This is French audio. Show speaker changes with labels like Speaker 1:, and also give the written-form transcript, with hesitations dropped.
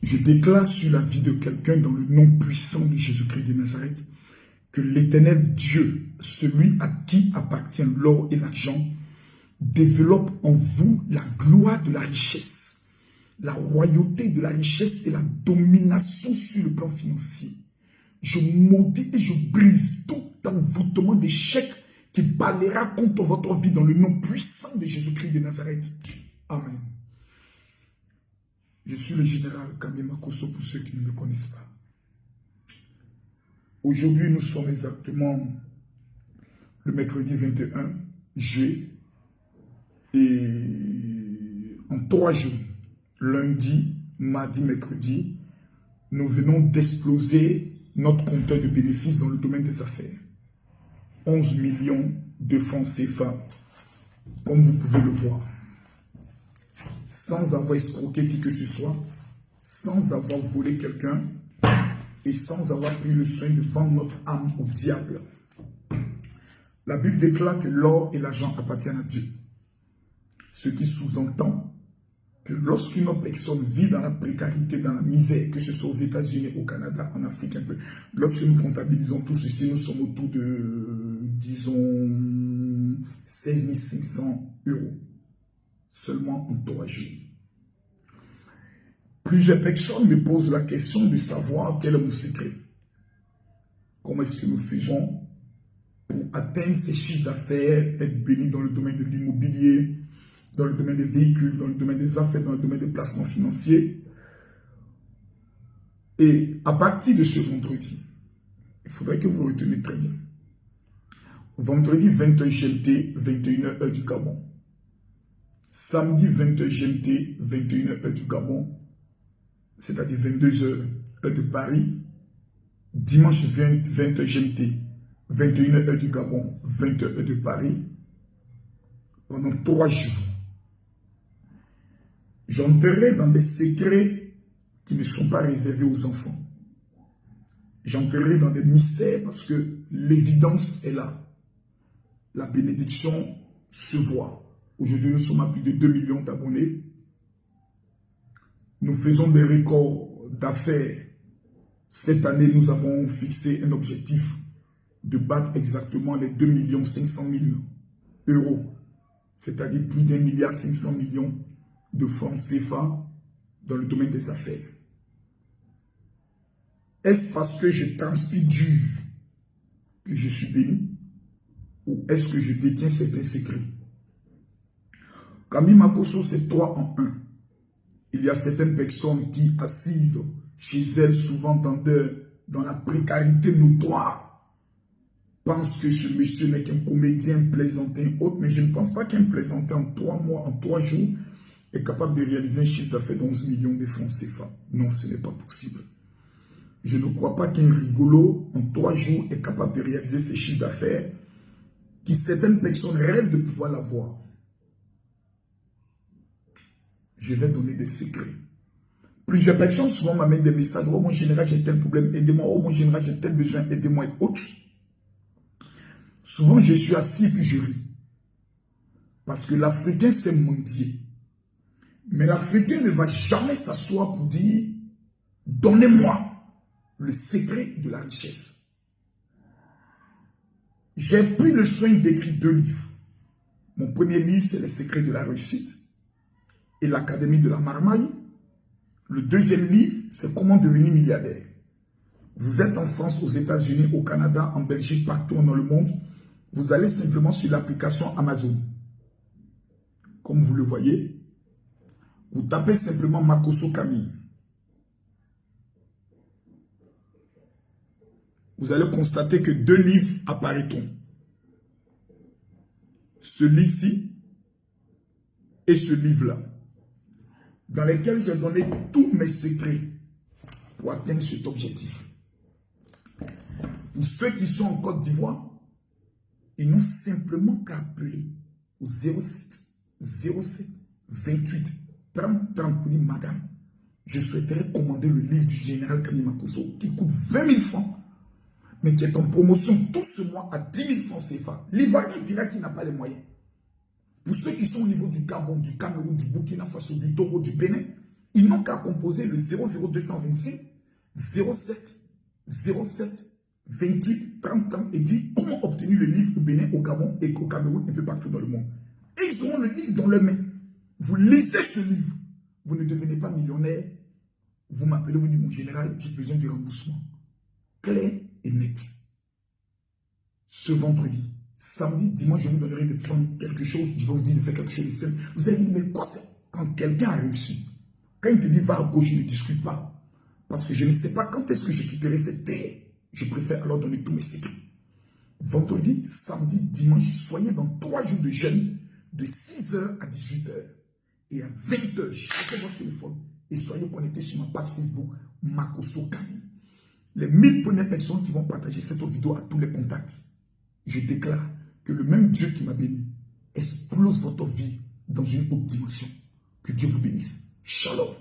Speaker 1: Je déclare sur la vie de quelqu'un dans le nom puissant de Jésus-Christ de Nazareth que l'Éternel Dieu, celui à qui appartient l'or et l'argent, développe en vous la gloire de la richesse, la royauté de la richesse et la domination sur le plan financier. Je maudis et je brise tout envoûtement d'échec qui balayera contre votre vie dans le nom puissant de Jésus-Christ de Nazareth. Amen. Je suis le général Kami Makosso pour ceux qui ne me connaissent pas. Aujourd'hui, nous sommes exactement le mercredi 21 juillet et en 3 jours, lundi, mardi, mercredi, nous venons d'exploser notre compteur de bénéfices dans le domaine des affaires. 11 millions de francs CFA, comme vous pouvez le voir. Sans avoir escroqué qui que ce soit, sans avoir volé quelqu'un et sans avoir pris le soin de vendre notre âme au diable. La Bible déclare que l'or et l'argent appartiennent à Dieu. Ce qui sous-entend que lorsqu'une personne vit dans la précarité, dans la misère, que ce soit aux États-Unis, au Canada, en Afrique, un peu, lorsque nous comptabilisons tout ceci, nous sommes autour de, disons, 16 500 € seulement en 3 jours. Plusieurs personnes me posent la question de savoir quel est mon secret. Comment est-ce que nous faisons pour atteindre ces chiffres d'affaires, être bénis dans le domaine de l'immobilier, dans le domaine des véhicules, dans le domaine des affaires, dans le domaine des placements financiers. Et à partir de ce vendredi, il faudrait que vous reteniez très bien. Vendredi 21 GMT, 21h heure du Gabon. Samedi 21 GMT, 21h heure du Gabon, c'est-à-dire 22h heure de Paris. Dimanche 20 GMT, 21h heure du Gabon, 20h heure de Paris. Pendant 3 jours. J'entrerai dans des secrets qui ne sont pas réservés aux enfants. J'entrerai dans des mystères parce que l'évidence est là. La bénédiction se voit. Aujourd'hui, nous sommes à plus de 2 millions d'abonnés. Nous faisons des records d'affaires. Cette année, nous avons fixé un objectif de battre exactement les 2 500 000 €. C'est-à-dire plus d'1,5 milliard de francs CFA dans le domaine des affaires. Est-ce parce que je transpire dur que je suis béni? Ou est-ce que je détiens certains secrets? Kami Makosso, c'est 3 en 1. Il y a certaines personnes qui, assises chez elles, souvent dans la précarité notoire, pensent que ce monsieur n'est qu'un comédien, plaisantin, autre, mais je ne pense pas qu'un plaisantin en 3 mois, en 3 jours, est capable de réaliser un chiffre d'affaires de 11 millions de francs CFA. Non, ce n'est pas possible. Je ne crois pas qu'un rigolo, en 3 jours, est capable de réaliser ces chiffres d'affaires qui certaines personnes rêvent de pouvoir l'avoir. Je vais donner des secrets. Plusieurs personnes souvent m'amènent des messages. Oh mon général, j'ai tel problème, aidez-moi. Oh mon général, j'ai tel besoin, aidez-moi et autres. Souvent, je suis assis et puis je ris. Parce que l'Africain sait mendier. Mais l'Africain ne va jamais s'asseoir pour dire « Donnez-moi le secret de la richesse ». J'ai pris le soin d'écrire 2 livres. Mon premier livre, c'est « Les secrets de la réussite » et l'Académie de la marmaille. Le deuxième livre, c'est « Comment devenir milliardaire ». Vous êtes en France, aux États-Unis, au Canada, en Belgique, partout dans le monde. Vous allez simplement sur l'application Amazon. Comme vous le voyez, vous tapez simplement Makosso Kami. Vous allez constater que 2 livres apparaîtront. Ce livre-ci et ce livre-là, dans lesquels j'ai donné tous mes secrets pour atteindre cet objectif. Pour ceux qui sont en Côte d'Ivoire, ils n'ont simplement qu'à appeler au 07 28 30 30 pour dire « Madame, je souhaiterais commander le livre du général Kami Makosso qui coûte 20 000 francs, mais qui est en promotion tout ce mois à 10 000 francs CFA. » L'Ivoirien dira qu'il n'a pas les moyens. Pour ceux qui sont au niveau du Gabon, du Cameroun, du Burkina Faso, du Togo, du Bénin, Ils n'ont qu'à composer le 00226 07 07 28 30 30 et dire comment obtenir le livre au Bénin, au Gabon et au Cameroun et peu partout dans le monde. Et ils auront le livre dans leurs mains. Vous lisez ce livre. Vous ne devenez pas millionnaire. Vous m'appelez, vous dites, mon général, j'ai besoin du remboursement. Clair et net. Ce vendredi, samedi, dimanche, je vous donnerai de prendre quelque chose. Je vais vous dire de faire quelque chose de simple. Vous allez me dire, mais quoi c'est quand quelqu'un a réussi? Quand il te dit, va à gauche, ne discute pas. Parce que je ne sais pas quand est-ce que je quitterai cette terre. Je préfère alors donner tous mes secrets. Vendredi, samedi, dimanche, soyez dans 3 jours de jeûne, de 6h à 18h. Et à 20h, chacun votre téléphone. Et soyez connectés sur ma page Facebook, Makosso Kani. Les 1000 premières personnes qui vont partager cette vidéo à tous les contacts, je déclare que le même Dieu qui m'a béni explose votre vie dans une autre dimension. Que Dieu vous bénisse. Shalom.